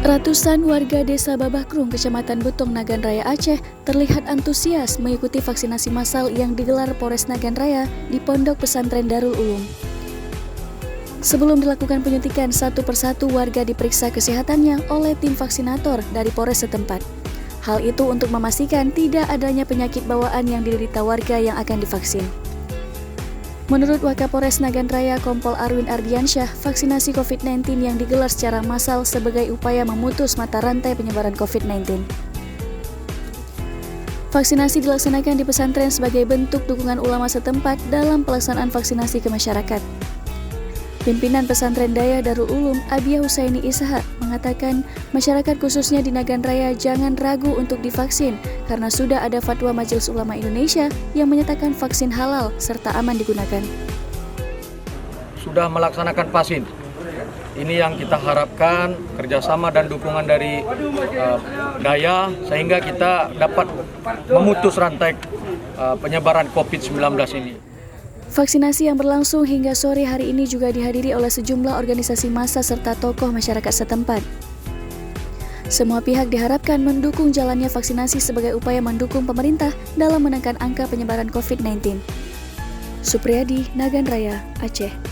Ratusan warga desa Babahkrung, Kecamatan Betong, Nagan Raya, Aceh terlihat antusias mengikuti vaksinasi massal yang digelar Polres Nagan Raya di Pondok Pesantren Darul Ulum. Sebelum dilakukan penyuntikan, satu persatu warga diperiksa kesehatannya oleh tim vaksinator dari Polres setempat. Hal itu untuk memastikan tidak adanya penyakit bawaan yang diderita warga yang akan divaksin. Menurut Wakapolres Nagan Raya Kompol Arwin Ardiansyah, vaksinasi COVID-19 yang digelar secara massal sebagai upaya memutus mata rantai penyebaran COVID-19. Vaksinasi dilaksanakan di pesantren sebagai bentuk dukungan ulama setempat dalam pelaksanaan vaksinasi ke masyarakat. Pimpinan pesantren Daya Darul Ulum, Abiyah Husaini Ishak, mengatakan masyarakat khususnya di Nagan Raya jangan ragu untuk divaksin karena sudah ada fatwa Majelis Ulama Indonesia yang menyatakan vaksin halal serta aman digunakan. Sudah melaksanakan vaksin. Ini yang kita harapkan kerjasama dan dukungan dari Daya sehingga kita dapat memutus rantai penyebaran COVID-19 ini. Vaksinasi yang berlangsung hingga sore hari ini juga dihadiri oleh sejumlah organisasi massa serta tokoh masyarakat setempat. Semua pihak diharapkan mendukung jalannya vaksinasi sebagai upaya mendukung pemerintah dalam menekan angka penyebaran COVID-19. Supriyadi, Nagan Raya, Aceh.